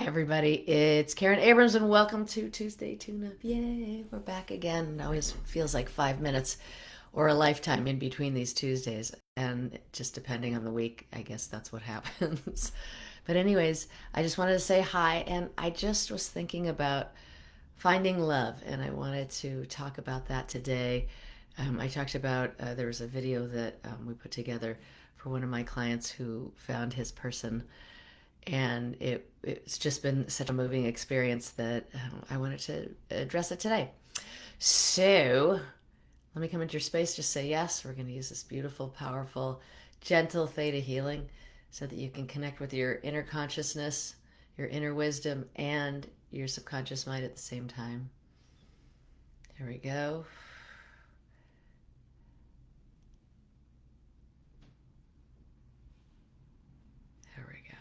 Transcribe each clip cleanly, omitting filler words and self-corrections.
Everybody, it's Karen Abrams and welcome to Tuesday Tune-Up. Yay, we're back again. It always feels like 5 minutes or a lifetime in between these Tuesdays, and just depending on the week, I guess that's what happens. But anyways, I just wanted to say hi, and I just was thinking about finding love, and I wanted to talk about that today. I talked about, there was a video that we put together for one of my clients who found his person, and it's just been such a moving experience that I wanted to address it today. So let me come into your space. Just say yes. We're going to use this beautiful, powerful, gentle theta healing so that you can connect with your inner consciousness, your inner wisdom, and your subconscious mind at the same time. Here we go. There we go.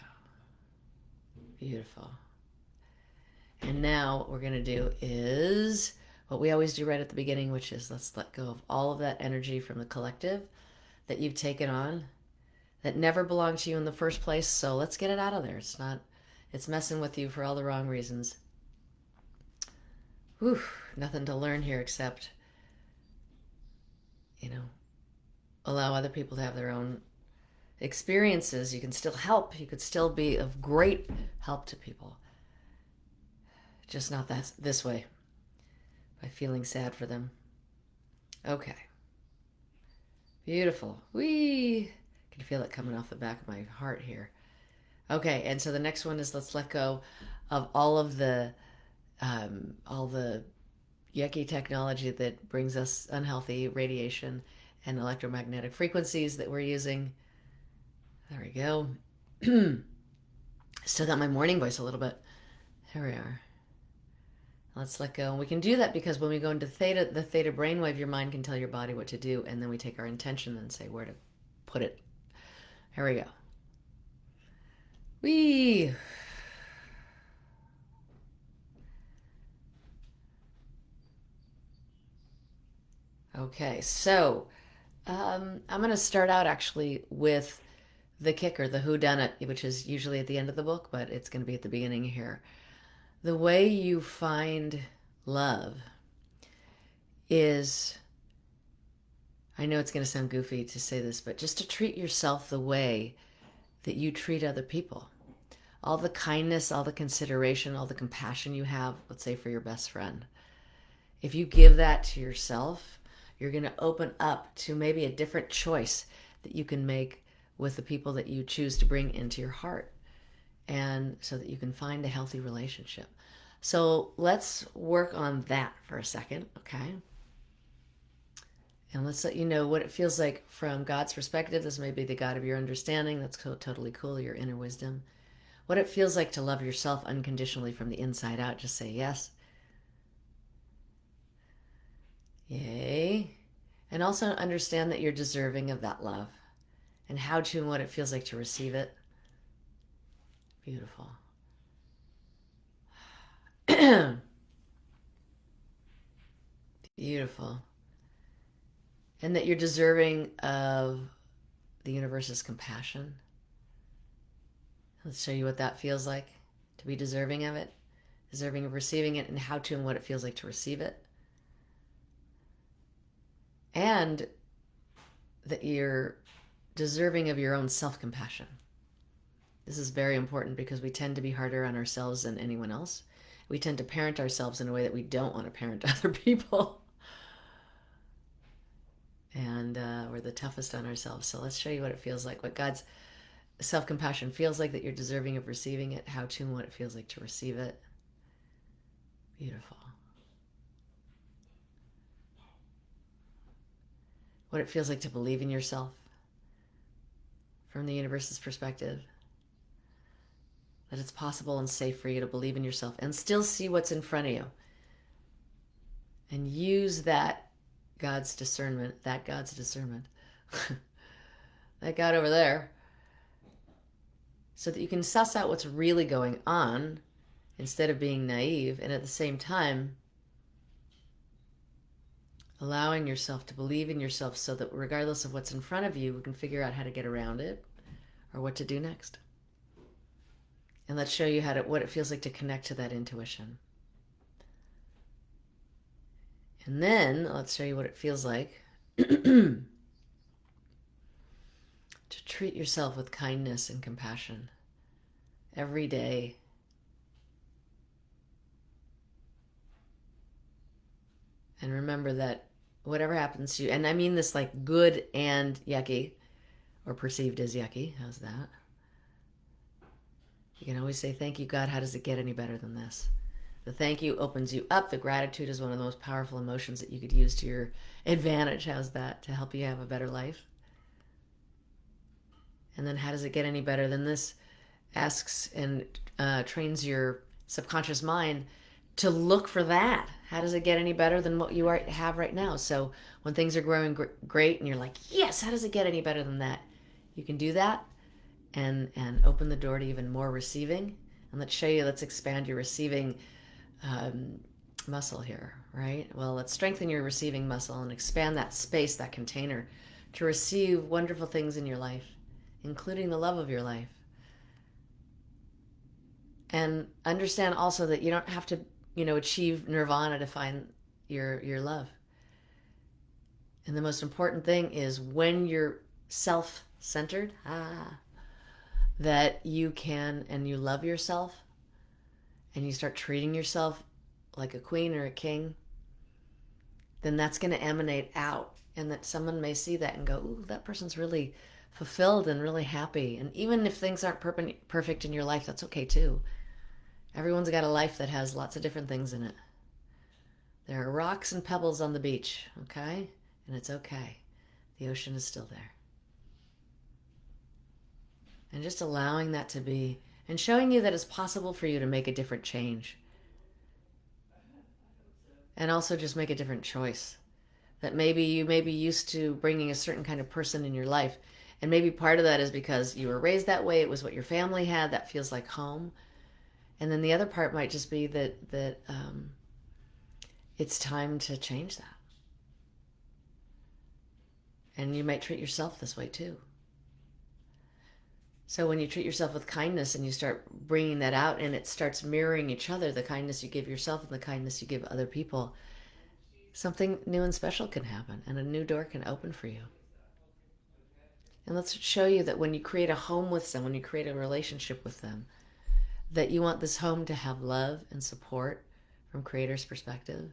Beautiful. And now what we're going to do is what we always do right at the beginning, which is let's let go of all of that energy from the collective that you've taken on that never belonged to you in the first place. So let's get it out of there. It's messing with you for all the wrong reasons. Whew, nothing to learn here except, allow other people to have their own experiences. You can still help. You could still be of great help to people. Just not this way, by feeling sad for them. Okay. Beautiful. Whee! I can feel it coming off the back of my heart here. Okay, and so the next one is let's let go of all the yucky technology that brings us unhealthy radiation and electromagnetic frequencies that we're using. There we go. Still got my morning voice a little bit. Here we are. Let's let go. And we can do that because when we go into theta, the theta brainwave, your mind can tell your body what to do, and then we take our intention and say where to put it. Here we go. Whee! Okay, so I'm going to start out actually with the kicker, the whodunit, which is usually at the end of the book, but it's going to be at the beginning here. The way you find love is, I know it's going to sound goofy to say this, but just to treat yourself the way that you treat other people. All the kindness, all the consideration, all the compassion you have, let's say for your best friend. If you give that to yourself, you're going to open up to maybe a different choice that you can make with the people that you choose to bring into your heart, and so that you can find a healthy relationship. So let's work on that for a second, okay? And let's let you know what it feels like from God's perspective. This may be the God of your understanding. That's totally cool, your inner wisdom. What it feels like to love yourself unconditionally from the inside out. Just say yes. Yay. And also understand that you're deserving of that love, and how to and what it feels like to receive it. Beautiful. Beautiful. And that you're deserving of the universe's compassion. Let's show you what that feels like to be deserving of it, deserving of receiving it, and how to and what it feels like to receive it. And that you're deserving of your own self-compassion. This is very important because we tend to be harder on ourselves than anyone else. We tend to parent ourselves in a way that we don't want to parent other people. And we're the toughest on ourselves. So let's show you what it feels like, what God's self-compassion feels like, that you're deserving of receiving it, how to and what it feels like to receive it. Beautiful. What it feels like to believe in yourself from the universe's perspective. That it's possible and safe for you to believe in yourself and still see what's in front of you. And use that God's discernment, that God over there, so that you can suss out what's really going on instead of being naive, and at the same time allowing yourself to believe in yourself so that regardless of what's in front of you, we can figure out how to get around it or what to do next. And let's show you what it feels like to connect to that intuition. And then let's show you what it feels like to treat yourself with kindness and compassion every day. And remember that whatever happens to you, and I mean this like good and yucky, or perceived as yucky, how's that? You can always say, thank you, God. How does it get any better than this? The thank you opens you up. The gratitude is one of the most powerful emotions that you could use to your advantage. How's that? To help you have a better life. And then how does it get any better than this? Asks and trains your subconscious mind to look for that. How does it get any better than what you have right now? So when things are growing great and you're like, yes, how does it get any better than that? You can do that and open the door to even more receiving. And let's expand your receiving muscle here, right? Well, let's strengthen your receiving muscle and expand that space, that container, to receive wonderful things in your life, including the love of your life. And understand also that you don't have to, achieve nirvana to find your love. And the most important thing is when you're self-centered, that you can, and you love yourself, and you start treating yourself like a queen or a king, then that's going to emanate out. And that someone may see that and go, ooh, that person's really fulfilled and really happy. And even if things aren't perfect in your life, that's okay too. Everyone's got a life that has lots of different things in it. There are rocks and pebbles on the beach, okay? And it's okay. The ocean is still there. And just allowing that to be, and showing you that it's possible for you to make a different change. And also just make a different choice. That maybe you may be used to bringing a certain kind of person in your life. And maybe part of that is because you were raised that way. It was what your family had. That feels like home. And then the other part might just be that it's time to change that. And you might treat yourself this way too. So when you treat yourself with kindness and you start bringing that out and it starts mirroring each other, the kindness you give yourself and the kindness you give other people, something new and special can happen and a new door can open for you. And let's show you that when you create a home with someone, you create a relationship with them, that you want this home to have love and support from Creator's perspective,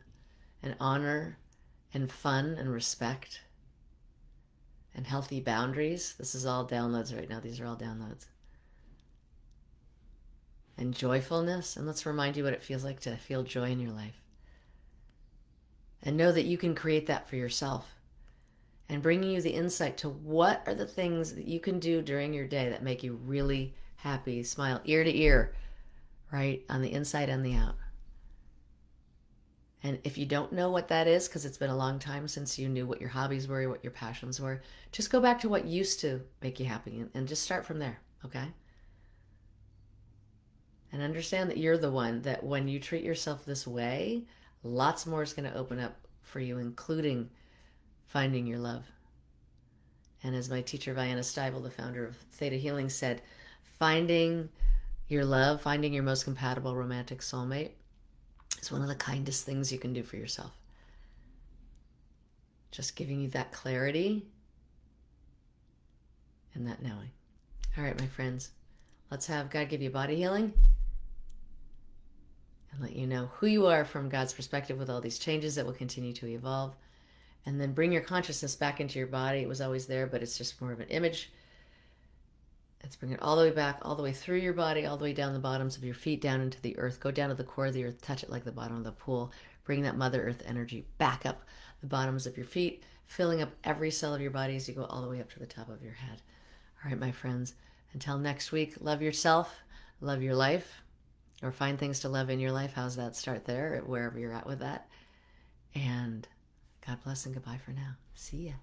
and honor and fun and respect and healthy boundaries. This is all downloads right now. These are all downloads. And joyfulness. And let's remind you what it feels like to feel joy in your life. And know that you can create that for yourself. And bringing you the insight to what are the things that you can do during your day that make you really happy, smile ear to ear, right? On the inside and the out. And if you don't know what that is, because it's been a long time since you knew what your hobbies were, what your passions were, just go back to what used to make you happy and just start from there, okay? And understand that you're the one that when you treat yourself this way, lots more is going to open up for you, including finding your love. And as my teacher, Vienna Steibel, the founder of Theta Healing, said, finding your love, finding your most compatible romantic soulmate is one of the kindest things you can do for yourself. Just giving you that clarity and that knowing. All right, my friends, let's have God give you body healing and let you know who you are from God's perspective with all these changes that will continue to evolve. And then bring your consciousness back into your body. It was always there, but it's just more of an image. Let's bring it all the way back, all the way through your body, all the way down the bottoms of your feet, down into the earth. Go down to the core of the earth, touch it like the bottom of the pool. Bring that Mother Earth energy back up the bottoms of your feet, filling up every cell of your body as you go all the way up to the top of your head. All right, my friends, until next week, love yourself, love your life, or find things to love in your life. How's that? Start there, wherever you're at with that. And God bless and goodbye for now. See ya.